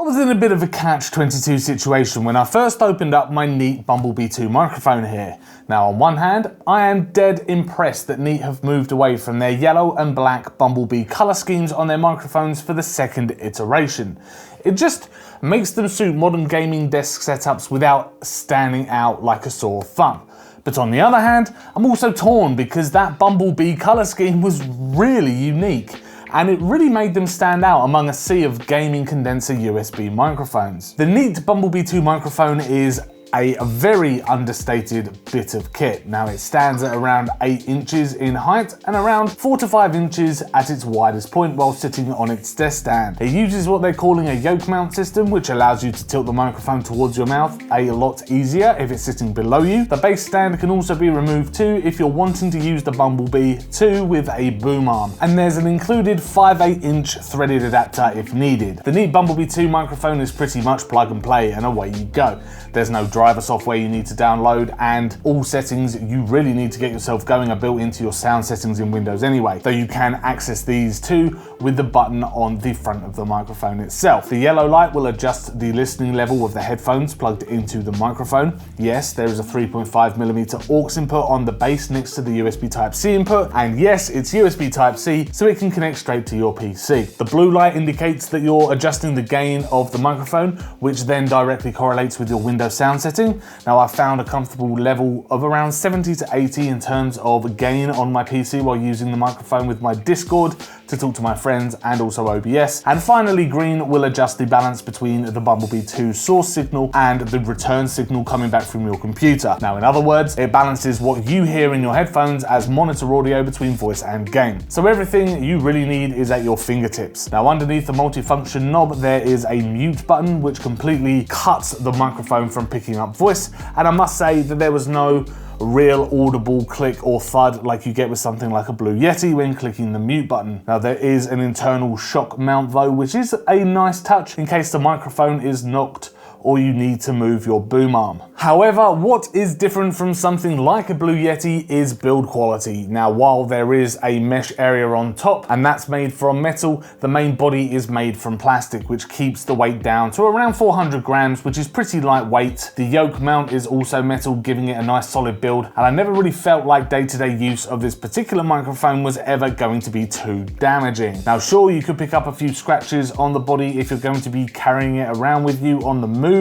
I was in a bit of a catch-22 situation when I first opened up my Neat Bumblebee 2 microphone here. Now on one hand, I am dead impressed that Neat have moved away from their yellow and black Bumblebee colour schemes on their microphones for the second iteration. It just makes them suit modern gaming desk setups without standing out like a sore thumb. But on the other hand, I'm also torn because that Bumblebee colour scheme was really unique, and it really made them stand out among a sea of gaming condenser USB microphones. The Neat Bumblebee 2 microphone is a very understated bit of kit. Now it stands at around 8 inches in height and around 4 to 5 inches at its widest point while sitting on its desk stand. It uses what they're calling a yoke mount system, which allows you to tilt the microphone towards your mouth a lot easier if it's sitting below you. The base stand can also be removed too if you're wanting to use the Bumblebee 2 with a boom arm. And there's an included 5/8 inch threaded adapter if needed. The Neat Bumblebee 2 microphone is pretty much plug and play and away you go. There's no driver software you need to download, and all settings you really need to get yourself going are built into your sound settings in Windows anyway, though you can access these too with the button on the front of the microphone itself. The yellow light will adjust the listening level of the headphones plugged into the microphone. Yes, there is a 3.5mm aux input on the base next to the USB Type-C input, and yes, it's USB Type-C, so it can connect straight to your PC. The blue light indicates that you're adjusting the gain of the microphone, which then directly correlates with your Windows sound setting. Now I found a comfortable level of around 70 to 80 in terms of gain on my PC while using the microphone with my Discord to talk to my friends and also OBS. And finally, green will adjust the balance between the Bumblebee 2 source signal and the return signal coming back from your computer. Now in other words, it balances what you hear in your headphones as monitor audio between voice and game. So everything you really need is at your fingertips. Now underneath the multifunction knob there is a mute button which completely cuts the microphone from picking up voice, and I must say that there was no real audible click or thud like you get with something like a Blue Yeti when clicking the mute button. Now there is an internal shock mount though, which is a nice touch in case the microphone is knocked or you need to move your boom arm. However, what is different from something like a Blue Yeti is build quality. Now, while there is a mesh area on top, and that's made from metal, the main body is made from plastic, which keeps the weight down to around 400 grams, which is pretty lightweight. The yoke mount is also metal, giving it a nice solid build, and I never really felt like day-to-day use of this particular microphone was ever going to be too damaging. Now, sure, you could pick up a few scratches on the body if you're going to be carrying it around with you on the move,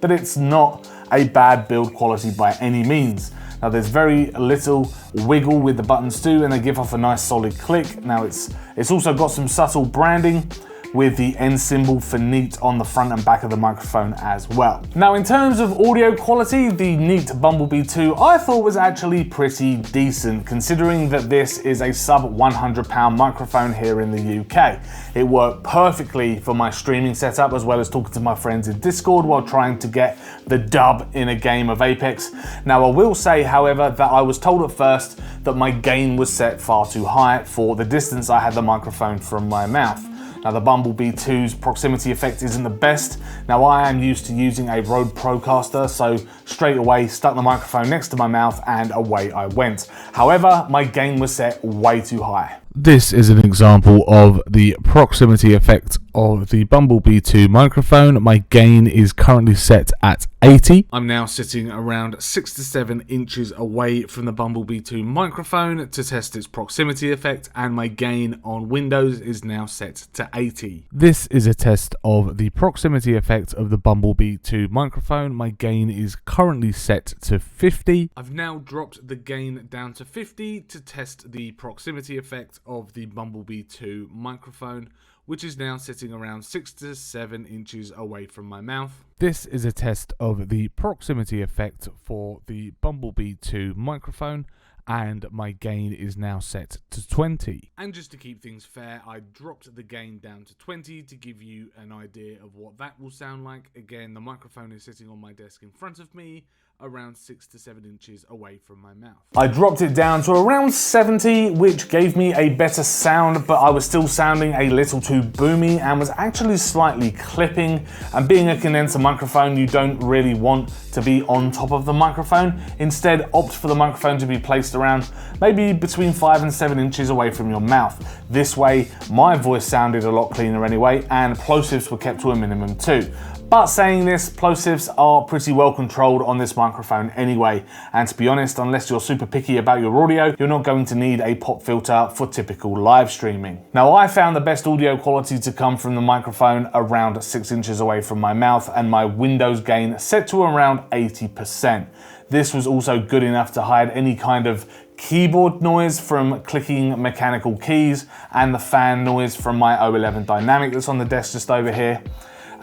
but it's not a bad build quality by any means. Now there's very little wiggle with the buttons too, and they give off a nice solid click. Now it's also got some subtle branding with the N symbol for Neat on the front and back of the microphone as well. Now in terms of audio quality, the Neat Bumblebee 2 I thought was actually pretty decent, considering that this is a sub £100 microphone here in the UK. It worked perfectly for my streaming setup as well as talking to my friends in Discord while trying to get the dub in a game of Apex. Now I will say, however, that I was told at first that my gain was set far too high for the distance I had the microphone from my mouth. Now the Bumblebee 2's proximity effect isn't the best. Now I am used to using a Rode Procaster, so straight away stuck the microphone next to my mouth and away I went. However, my gain was set way too high. This is an example of the proximity effect of the Bumblebee 2 microphone. My gain is currently set at 80. I'm now sitting around 6 to 7 inches away from the Bumblebee 2 microphone to test its proximity effect, and my gain on Windows is now set to 80. This is a test of the proximity effect of the Bumblebee 2 microphone. My gain is currently set to 50. I've now dropped the gain down to 50 to test the proximity effect of the Bumblebee 2 microphone, which is now sitting around 6 to 7 inches away from my mouth. This is a test of the proximity effect for the Bumblebee 2 microphone, and my gain is now set to 20. And just to keep things fair, I dropped the gain down to 20 to give you an idea of what that will sound like. Again, the microphone is sitting on my desk in front of me, around 6 to 7 inches away from my mouth. I dropped it down to around 70, which gave me a better sound, but I was still sounding a little too boomy and was actually slightly clipping. And being a condenser microphone, you don't really want to be on top of the microphone. Instead, opt for the microphone to be placed placed around maybe between 5 and 7 inches away from your mouth. This way, my voice sounded a lot cleaner anyway, and plosives were kept to a minimum too. But saying this, plosives are pretty well controlled on this microphone anyway, and to be honest, unless you're super picky about your audio, you're not going to need a pop filter for typical live streaming. Now, I found the best audio quality to come from the microphone around 6 inches away from my mouth, and my Windows gain set to around 80%. This was also good enough to hide any kind of keyboard noise from clicking mechanical keys and the fan noise from my O11 Dynamic that's on the desk just over here.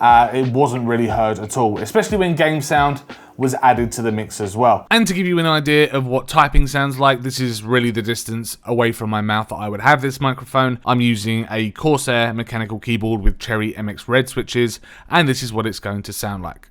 It wasn't really heard at all, especially when game sound was added to the mix as well. And to give you an idea of what typing sounds like, this is really the distance away from my mouth that I would have this microphone. I'm using a Corsair mechanical keyboard with Cherry MX Red switches, and this is what it's going to sound like.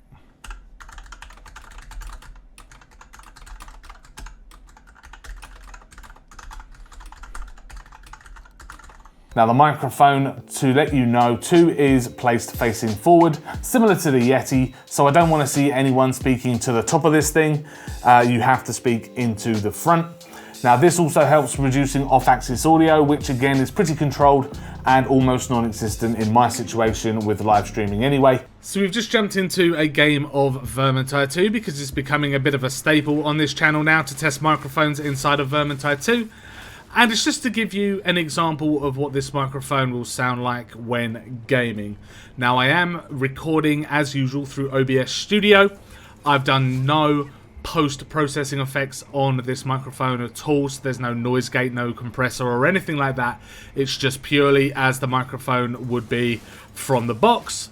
Now the microphone, to let you know too, is placed facing forward, similar to the Yeti, so I don't want to see anyone speaking to the top of this thing. You have to speak into the front. Now this also helps reducing off-axis audio, which again is pretty controlled and almost non-existent in my situation with live streaming anyway. So we've just jumped into a game of Vermintide 2 because it's becoming a bit of a staple on this channel now to test microphones inside of Vermintide 2. And it's just to give you an example of what this microphone will sound like when gaming. Now I am recording as usual through OBS Studio. I've done no post-processing effects on this microphone at all, so there's no noise gate, no compressor or anything like that. It's just purely as the microphone would be from the box.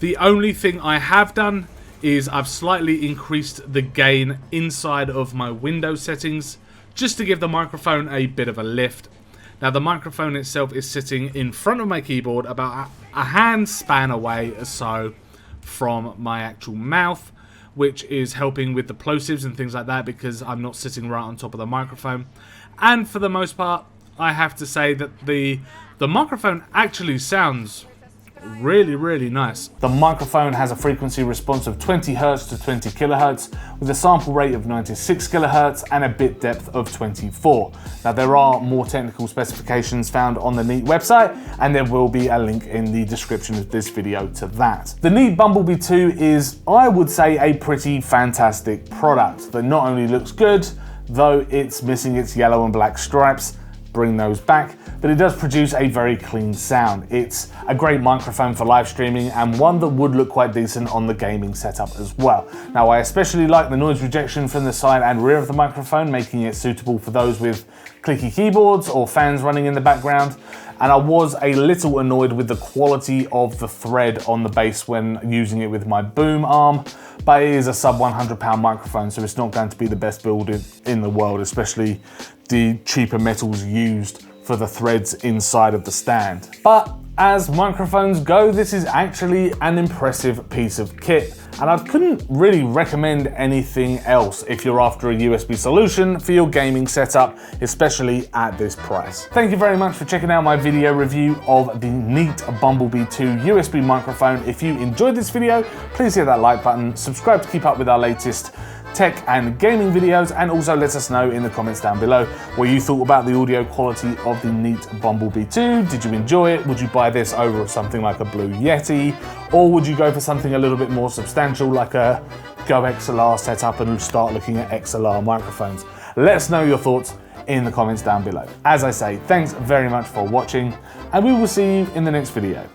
The only thing I have done is I've slightly increased the gain inside of my Windows settings, just to give the microphone a bit of a lift. Now the microphone itself is sitting in front of my keyboard about a hand span away or so from my actual mouth, which is helping with the plosives and things like that because I'm not sitting right on top of the microphone. And for the most part, I have to say that the microphone actually sounds really nice. The microphone has a frequency response of 20 Hz to 20 kHz with a sample rate of 96 kHz and a bit depth of 24. Now there are more technical specifications found on the Neat website, and there will be a link in the description of this video to that. The Neat Bumblebee 2 is, I would say, a pretty fantastic product that not only looks good, though it's missing its yellow and black stripes. Bring those back, but it does produce a very clean sound. It's a great microphone for live streaming and one that would look quite decent on the gaming setup as well. Now I especially like the noise rejection from the side and rear of the microphone, making it suitable for those with clicky keyboards or fans running in the background. And I was a little annoyed with the quality of the thread on the base when using it with my boom arm, but it is a sub £100 microphone, so it's not going to be the best build in the world, especially the cheaper metals used for the threads inside of the stand. But as microphones go, this is actually an impressive piece of kit, and I couldn't really recommend anything else if you're after a USB solution for your gaming setup, especially at this price. Thank you very much for checking out my video review of the Neat Bumblebee 2 USB microphone. If you enjoyed this video, please hit that like button, subscribe to keep up with our latest tech and gaming videos, and also let us know in the comments down below what you thought about the audio quality of the Neat Bumblebee 2. Did you enjoy it? Would you buy this over something like a Blue Yeti? Or would you go for something a little bit more substantial like a Go XLR setup and start looking at XLR microphones? Let us know your thoughts in the comments down below. As I say, thanks very much for watching, and we will see you in the next video.